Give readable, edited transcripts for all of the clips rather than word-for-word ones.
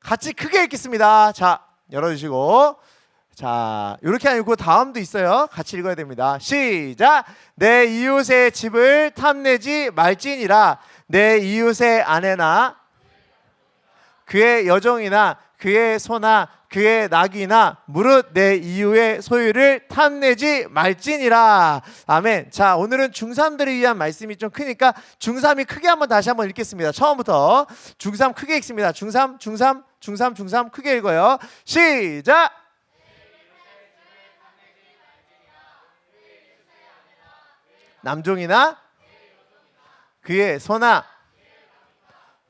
같이 크게 읽겠습니다. 자, 열어주시고, 자, 이렇게 아니고 다음도 있어요. 같이 읽어야 됩니다. 시작. 내 이웃의 집을 탐내지 말지니라. 내 이웃의 아내나 그의 여종이나 그의 소나 그의 낙이나 무릇 내 이웃의 소유를 탐내지 말지니라. 아멘. 자, 오늘은 중3들을 위한 말씀이 좀 크니까 중3이 크게 다시 한번 읽겠습니다. 처음부터 중3 크게 읽습니다. 중3 크게 읽어요. 시작. 남종이나 그의 소나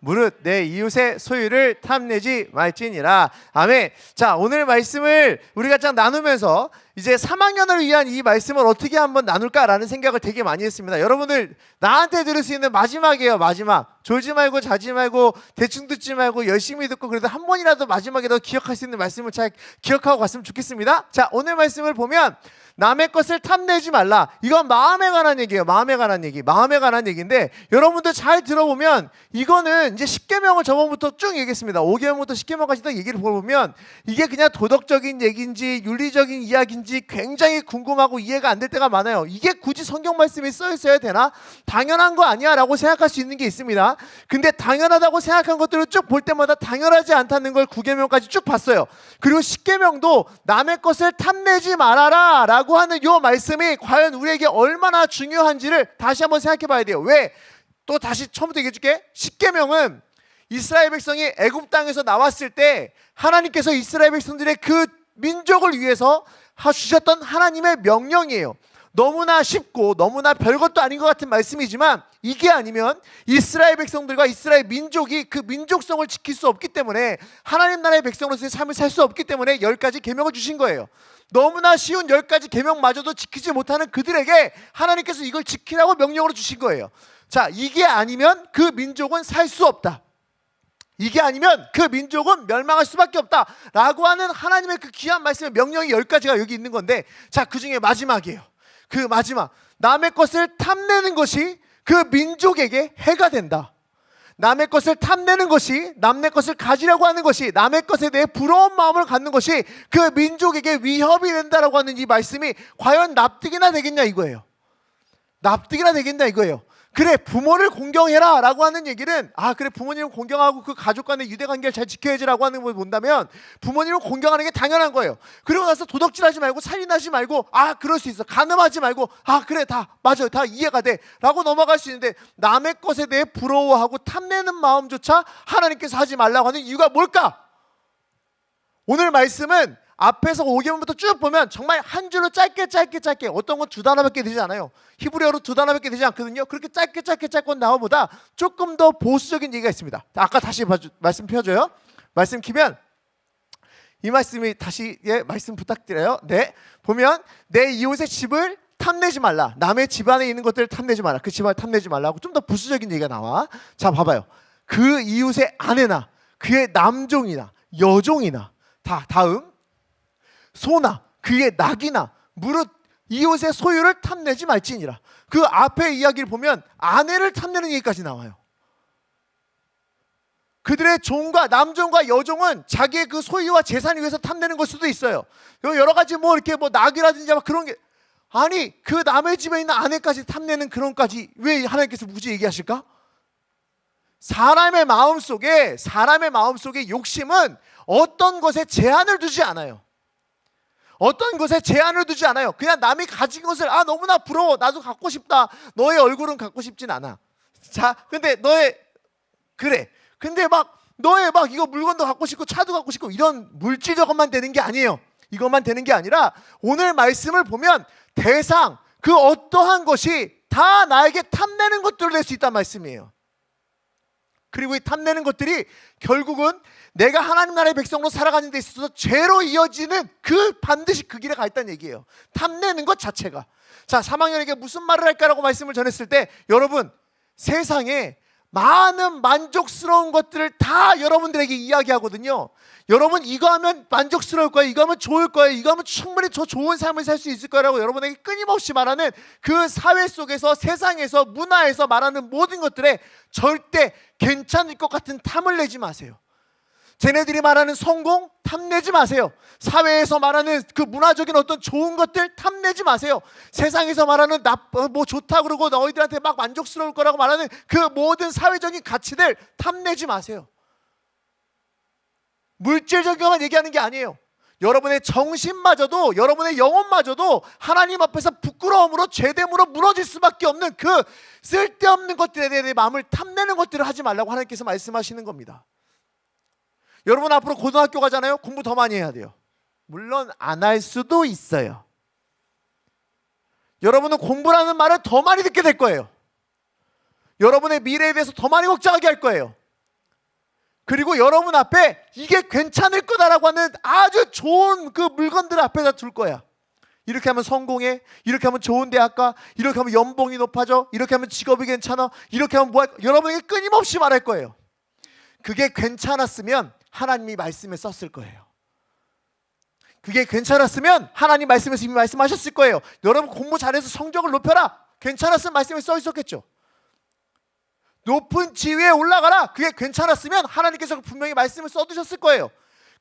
무릇 내 이웃의 소유를 탐내지 말지니라. 아멘. 자, 오늘 말씀을 우리가 쫙 나누면서 이제 3학년을 위한 이 말씀을 어떻게 한번 나눌까라는 생각을 되게 많이 했습니다. 여러분들, 나한테 들을 수 있는 마지막이에요. 마지막. 졸지 말고 자지 말고 대충 듣지 말고 열심히 듣고 그래도 한 번이라도 마지막에 더 기억할 수 있는 말씀을 잘 기억하고 갔으면 좋겠습니다. 자, 오늘 말씀을 보면 남의 것을 탐내지 말라. 이건 마음에 관한 얘기예요. 마음에 관한 얘기인데, 여러분들 잘 들어보면 이거는 이제 10계명을 저번부터 쭉 얘기했습니다. 5계명부터 10계명까지 딱 얘기를 보면 이게 그냥 도덕적인 얘기인지 윤리적인 이야기인지 굉장히 궁금하고 이해가 안 될 때가 많아요. 이게 굳이 성경 말씀이 써 있어야 되나? 당연한 거 아니야 라고 생각할 수 있는 게 있습니다. 근데 당연하다고 생각한 것들을 쭉 볼 때마다 당연하지 않다는 걸 9계명까지 쭉 봤어요. 그리고 10계명도 남의 것을 탐내지 말아라 라고 하는 요 말씀이 과연 우리에게 얼마나 중요한지를 다시 한번 생각해 봐야 돼요. 왜? 또 다시 처음부터 얘기해 줄게. 10계명은 이스라엘 백성이 애굽 땅에서 나왔을 때 하나님께서 이스라엘 백성들의 그 민족을 위해서 주셨던 하나님의 명령이에요. 너무나 쉽고 너무나 별것도 아닌 것 같은 말씀이지만 이게 아니면 이스라엘 백성들과 이스라엘 민족이 그 민족성을 지킬 수 없기 때문에, 하나님 나라의 백성으로서의 삶을 살 수 없기 때문에 10가지 계명을 주신 거예요. 너무나 쉬운 10가지 계명마저도 지키지 못하는 그들에게 하나님께서 이걸 지키라고 명령으로 주신 거예요. 자, 이게 아니면 그 민족은 살 수 없다. 이게 아니면 그 민족은 멸망할 수밖에 없다 라고 하는 하나님의 그 귀한 말씀의 명령이 10가지가 여기 있는 건데, 자, 그 중에 마지막이에요. 그 마지막, 남의 것을 탐내는 것이 그 민족에게 해가 된다. 남의 것을 탐내는 것이, 남의 것을 가지려고 하는 것이, 남의 것에 대해 부러운 마음을 갖는 것이 그 민족에게 위협이 된다라고 하는 이 말씀이 과연 납득이나 되겠냐 이거예요. 납득이나 되겠냐 이거예요. 그래, 부모를 공경해라 라고 하는 얘기는, 그래, 부모님을 공경하고 그 가족 간의 유대관계를 잘 지켜야지 라고 하는 걸 본다면 부모님을 공경하는 게 당연한 거예요. 그리고 나서 도덕질하지 말고 살인하지 말고, 그럴 수 있어, 간음하지 말고, 그래, 다 맞아요, 다 이해가 돼 라고 넘어갈 수 있는데, 남의 것에 대해 부러워하고 탐내는 마음조차 하나님께서 하지 말라고 하는 이유가 뭘까? 오늘 말씀은 앞에서 5계명부터 쭉 보면 정말 한 줄로 짧게 어떤 건 2단어밖에 되지 않아요. 히브리어로 2단어밖에 되지 않거든요. 그렇게 짧게 나오보다 조금 더 보수적인 얘기가 있습니다. 아까 다시 말씀 펴줘요. 말씀 키면 이 말씀이 다시 말씀 부탁드려요. 네, 보면 내 이웃의 집을 탐내지 말라. 남의 집 안에 있는 것들을 탐내지 말라. 그 집안을 탐내지 말라고 좀 더 보수적인 얘기가 나와. 자, 봐봐요. 그 이웃의 아내나 그의 남종이나 여종이나 다음 소나 그의 낙이나 무릇 이웃의 소유를 탐내지 말지니라. 그 앞에 이야기를 보면 아내를 탐내는 얘기까지 나와요. 그들의 종과 남종과 여종은 자기의 그 소유와 재산을 위해서 탐내는 걸 수도 있어요. 여러 가지 이렇게 낙이라든지 그런 게, 아니 그 남의 집에 있는 아내까지 탐내는 그런까지 왜 하나님께서 굳이 얘기하실까? 사람의 마음속에 욕심은 어떤 것에 제한을 두지 않아요. 어떤 것에 제한을 두지 않아요. 그냥 남이 가진 것을 너무나 부러워, 나도 갖고 싶다. 너의 얼굴은 갖고 싶진 않아. 자, 근데 근데 너의 이거 물건도 갖고 싶고 차도 갖고 싶고 이런 물질적 것만 되는 게 아니에요. 이것만 되는 게 아니라 오늘 말씀을 보면 대상, 그 어떠한 것이 다 나에게 탐내는 것들을 낼 수 있다는 말씀이에요. 그리고 이 탐내는 것들이 결국은 내가 하나님 나라의 백성으로 살아가는 데 있어서 죄로 이어지는 반드시 그 길에 가 있다는 얘기예요. 탐내는 것 자체가. 자, 3학년에게 무슨 말을 할까라고 말씀을 전했을 때, 여러분, 세상에 많은 만족스러운 것들을 다 여러분들에게 이야기하거든요. 여러분 이거 하면 만족스러울 거예요, 이거 하면 좋을 거예요, 이거 하면 충분히 더 좋은 삶을 살 수 있을 거라고 여러분에게 끊임없이 말하는 그 사회 속에서, 세상에서, 문화에서 말하는 모든 것들에 절대 괜찮을 것 같은 탐을 내지 마세요. 쟤네들이 말하는 성공 탐내지 마세요. 사회에서 말하는 그 문화적인 어떤 좋은 것들 탐내지 마세요. 세상에서 말하는 뭐 좋다 그러고 너희들한테 막 만족스러울 거라고 말하는 그 모든 사회적인 가치들 탐내지 마세요. 물질적인 것만 얘기하는 게 아니에요. 여러분의 정신마저도, 여러분의 영혼마저도 하나님 앞에서 부끄러움으로 죄됨으로 무너질 수밖에 없는 그 쓸데없는 것들에 대해 마음을 탐내는 것들을 하지 말라고 하나님께서 말씀하시는 겁니다. 여러분 앞으로 고등학교 가잖아요. 공부 더 많이 해야 돼요. 물론 안 할 수도 있어요. 여러분은 공부라는 말을 더 많이 듣게 될 거예요. 여러분의 미래에 대해서 더 많이 걱정하게 할 거예요. 그리고 여러분 앞에 이게 괜찮을 거다라고 하는 아주 좋은 그 물건들 앞에다 둘 거야. 이렇게 하면 성공해, 이렇게 하면 좋은 대학 가, 이렇게 하면 연봉이 높아져, 이렇게 하면 직업이 괜찮아, 이렇게 하면 뭐 여러분에게 끊임없이 말할 거예요. 그게 괜찮았으면 하나님이 말씀에 썼을 거예요. 그게 괜찮았으면 하나님 말씀에서 이미 말씀하셨을 거예요. 여러분 공부 잘해서 성적을 높여라, 괜찮았으면 말씀에 써 있었겠죠. 높은 지위에 올라가라, 그게 괜찮았으면 하나님께서 분명히 말씀을 써두셨을 거예요.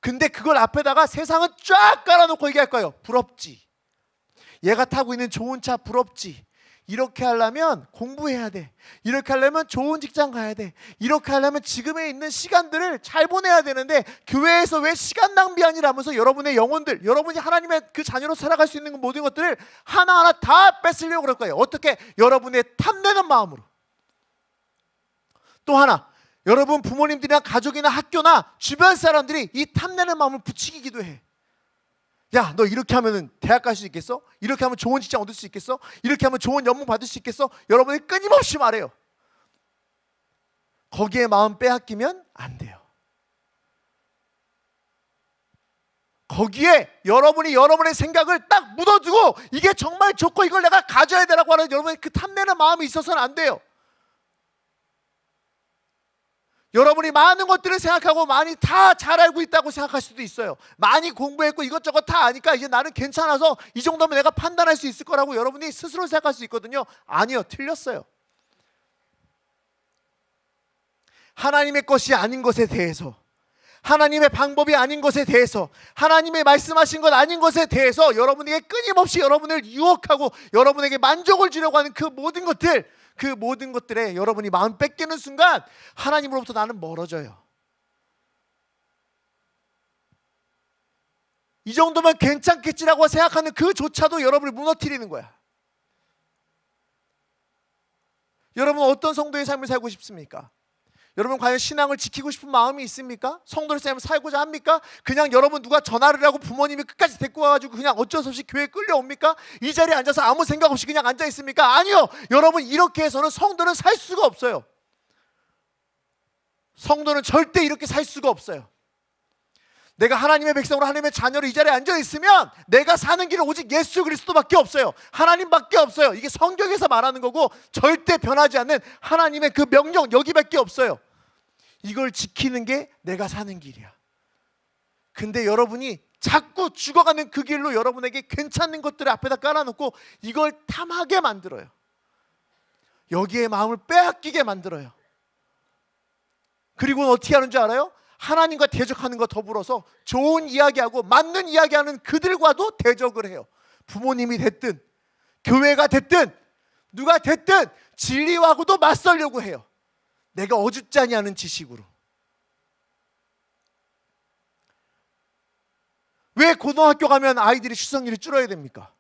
근데 그걸 앞에다가 세상은 쫙 깔아놓고 얘기할 거예요. 부럽지, 얘가 타고 있는 좋은 차 부럽지, 이렇게 하려면 공부해야 돼, 이렇게 하려면 좋은 직장 가야 돼, 이렇게 하려면 지금에 있는 시간들을 잘 보내야 되는데 교회에서 왜 시간 낭비하니라면서 여러분의 영혼들, 여러분이 하나님의 그 자녀로 살아갈 수 있는 모든 것들을 하나하나 다 뺏으려고 그럴 거예요. 어떻게? 여러분의 탐내는 마음으로. 또 하나, 여러분 부모님들이나 가족이나 학교나 주변 사람들이 이 탐내는 마음을 부추기기도 해. 야, 너 이렇게 하면 대학 갈 수 있겠어? 이렇게 하면 좋은 직장 얻을 수 있겠어? 이렇게 하면 좋은 연봉 받을 수 있겠어? 여러분이 끊임없이 말해요. 거기에 마음 빼앗기면 안 돼요. 거기에 여러분이 여러분의 생각을 딱 묻어두고 이게 정말 좋고 이걸 내가 가져야 되라고 하는 여러분의 그 탐내는 마음이 있어서는 안 돼요. 여러분이 많은 것들을 생각하고 많이 다 잘 알고 있다고 생각할 수도 있어요. 많이 공부했고 이것저것 다 아니까 이제 나는 괜찮아서 이 정도면 내가 판단할 수 있을 거라고 여러분이 스스로 생각할 수 있거든요. 아니요, 틀렸어요. 하나님의 것이 아닌 것에 대해서, 하나님의 방법이 아닌 것에 대해서, 하나님의 말씀하신 것 아닌 것에 대해서 여러분에게 끊임없이 여러분을 유혹하고 여러분에게 만족을 주려고 하는 그 모든 것들, 그 모든 것들에 여러분이 마음 뺏기는 순간 하나님으로부터 나는 멀어져요. 이 정도면 괜찮겠지라고 생각하는 그조차도 여러분을 무너뜨리는 거야. 여러분 어떤 성도의 삶을 살고 싶습니까? 여러분 과연 신앙을 지키고 싶은 마음이 있습니까? 성도의 삶을 살고자 합니까? 그냥 여러분 누가 전화를 하고 부모님이 끝까지 데리고 와가지고 그냥 어쩔 수 없이 교회에 끌려옵니까? 이 자리에 앉아서 아무 생각 없이 그냥 앉아 있습니까? 아니요. 여러분 이렇게 해서는 성도는 살 수가 없어요. 성도는 절대 이렇게 살 수가 없어요. 내가 하나님의 백성으로 하나님의 자녀로 이 자리에 앉아 있으면 내가 사는 길은 오직 예수 그리스도밖에 없어요. 하나님밖에 없어요. 이게 성경에서 말하는 거고 절대 변하지 않는 하나님의 그 명령 여기밖에 없어요. 이걸 지키는 게 내가 사는 길이야. 근데 여러분이 자꾸 죽어가는 그 길로 여러분에게 괜찮은 것들을 앞에다 깔아놓고 이걸 탐하게 만들어요. 여기에 마음을 빼앗기게 만들어요. 그리고 어떻게 하는 줄 알아요? 하나님과 대적하는 것 더불어서 좋은 이야기하고 맞는 이야기하는 그들과도 대적을 해요. 부모님이 됐든 교회가 됐든 누가 됐든 진리하고도 맞설려고 해요. 내가 어줍지 아니하는 지식으로. 왜 고등학교 가면 아이들이 출석률이 줄어야 됩니까?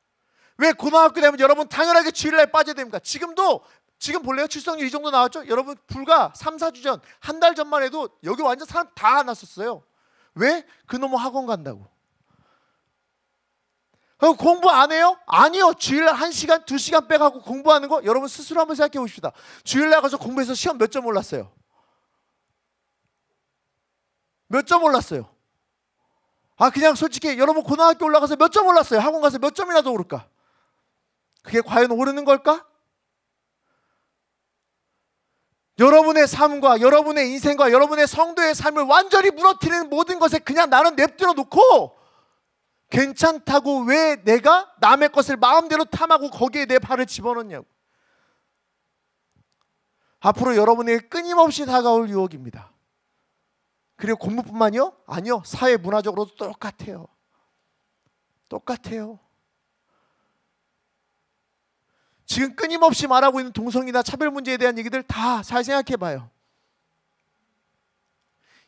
왜 고등학교 되면 여러분 당연하게 주일날 빠져야 됩니까? 지금 볼래요? 출석률 이 정도 나왔죠? 여러분 불과 3, 4주 전, 한 달 전만 해도 여기 완전 사람 다 안 왔었어요. 왜? 그놈의 학원 간다고. 공부 안 해요? 아니요. 주일날 1시간, 2시간 빼가고 공부하는 거 여러분 스스로 한번 생각해 봅시다. 주일날 가서 공부해서 시험 몇 점 올랐어요? 몇 점 올랐어요? 그냥 솔직히 여러분 고등학교 올라가서 몇 점 올랐어요? 학원 가서 몇 점이나 더 오를까? 그게 과연 오르는 걸까? 여러분의 삶과 여러분의 인생과 여러분의 성도의 삶을 완전히 무너뜨리는 모든 것에 그냥 나는 냅두어 놓고 괜찮다고 왜 내가 남의 것을 마음대로 탐하고 거기에 내 발을 집어넣냐고. 앞으로 여러분에게 끊임없이 다가올 유혹입니다. 그리고 공부뿐만요? 아니요. 사회 문화적으로도 똑같아요. 똑같아요. 지금 끊임없이 말하고 있는 동성이나 차별 문제에 대한 얘기들 다 잘 생각해 봐요.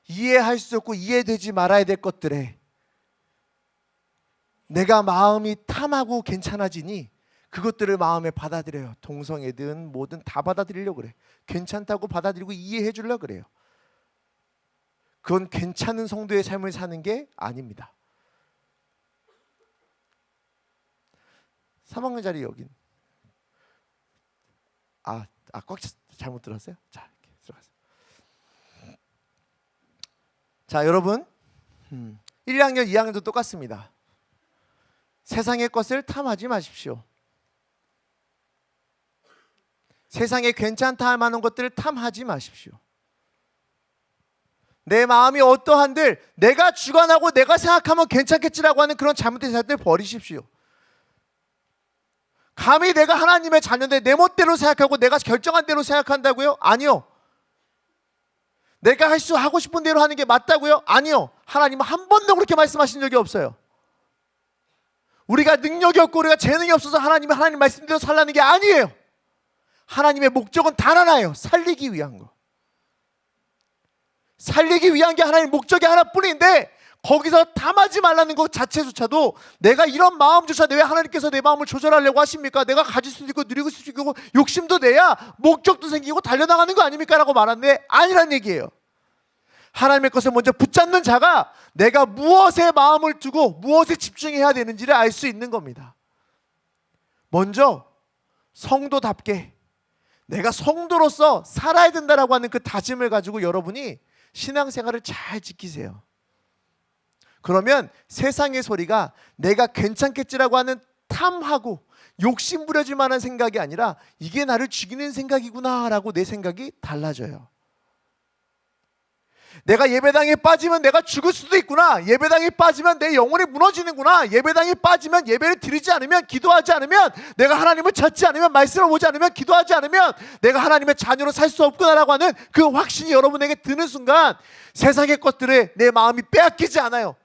이해할 수 없고 이해되지 말아야 될 것들에 내가 마음이 탐하고 괜찮아지니 그것들을 마음에 받아들여요. 동성애든 뭐든 다 받아들이려고 그래. 괜찮다고 받아들이고 이해해 주려고 그래요. 그건 괜찮은 성도의 삶을 사는 게 아닙니다. 3학년 자리 여긴. 꽉 잘못 들었어요? 자, 이렇게 들어가세요. 자, 여러분, 1학년, 2학년도 똑같습니다. 세상의 것을 탐하지 마십시오. 세상에 괜찮다 할 만한 것들을 탐하지 마십시오. 내 마음이 어떠한들 내가 주관하고 내가 생각하면 괜찮겠지라고 하는 그런 잘못된 생각들 버리십시오. 감히 내가 하나님의 자녀인데 내 멋대로 생각하고 내가 결정한 대로 생각한다고요? 아니요. 내가 하고 싶은 대로 하는 게 맞다고요? 아니요. 하나님은 한 번도 그렇게 말씀하신 적이 없어요. 우리가 능력이 없고 우리가 재능이 없어서 하나님 말씀대로 살라는 게 아니에요. 하나님의 목적은 단 하나예요. 살리기 위한 거. 살리기 위한 게 하나님의 목적이 하나뿐인데 거기서 탐하지 말라는 것 자체조차도 내가 이런 마음조차 왜 하나님께서 내 마음을 조절하려고 하십니까? 내가 가질 수도 있고 누리고 수도 있고 욕심도 내야 목적도 생기고 달려나가는 거 아닙니까? 라고 말하는데 아니란 얘기예요. 하나님의 것을 먼저 붙잡는 자가 내가 무엇에 마음을 두고 무엇에 집중해야 되는지를 알 수 있는 겁니다. 먼저 성도답게 내가 성도로서 살아야 된다라고 하는 그 다짐을 가지고 여러분이 신앙생활을 잘 지키세요. 그러면 세상의 소리가 내가 괜찮겠지라고 하는 탐하고 욕심 부려질 만한 생각이 아니라 이게 나를 죽이는 생각이구나 라고 내 생각이 달라져요. 내가 예배당에 빠지면 내가 죽을 수도 있구나. 예배당에 빠지면 내 영혼이 무너지는구나. 예배당에 빠지면 예배를 드리지 않으면, 기도하지 않으면, 내가 하나님을 찾지 않으면, 말씀을 보지 않으면, 기도하지 않으면 내가 하나님의 자녀로 살 수 없구나라고 하는 그 확신이 여러분에게 드는 순간 세상의 것들에 내 마음이 빼앗기지 않아요.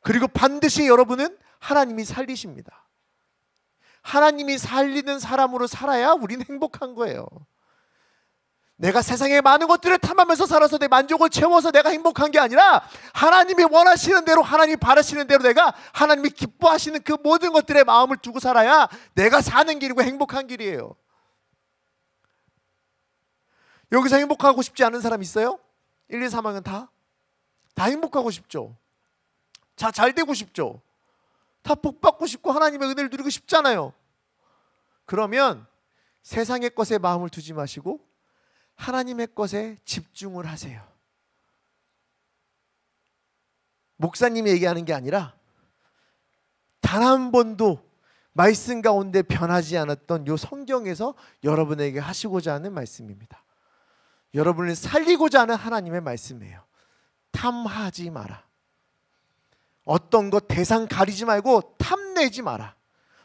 그리고 반드시 여러분은 하나님이 살리십니다. 하나님이 살리는 사람으로 살아야 우리는 행복한 거예요. 내가 세상의 많은 것들을 탐하면서 살아서 내 만족을 채워서 내가 행복한 게 아니라 하나님이 원하시는 대로, 하나님이 바라시는 대로 내가 하나님이 기뻐하시는 그 모든 것들에 마음을 두고 살아야 내가 사는 길이고 행복한 길이에요. 여기서 행복하고 싶지 않은 사람 있어요? 1, 2, 3학년 다 행복하고 싶죠. 잘 되고 싶죠. 다 복받고 싶고 하나님의 은혜를 누리고 싶잖아요. 그러면 세상의 것에 마음을 두지 마시고 하나님의 것에 집중을 하세요. 목사님이 얘기하는 게 아니라 단 한 번도 말씀 가운데 변하지 않았던 이 성경에서 여러분에게 하시고자 하는 말씀입니다. 여러분을 살리고자 하는 하나님의 말씀이에요. 탐하지 마라. 어떤 것 대상 가리지 말고 탐내지 마라.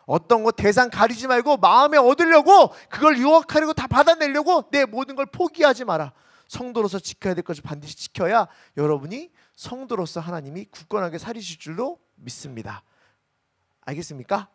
어떤 것 대상 가리지 말고 마음에 얻으려고 그걸 유혹하려고 다 받아내려고 내 모든 걸 포기하지 마라. 성도로서 지켜야 될 것을 반드시 지켜야 여러분이 성도로서 하나님이 굳건하게 살리실 줄로 믿습니다. 알겠습니까?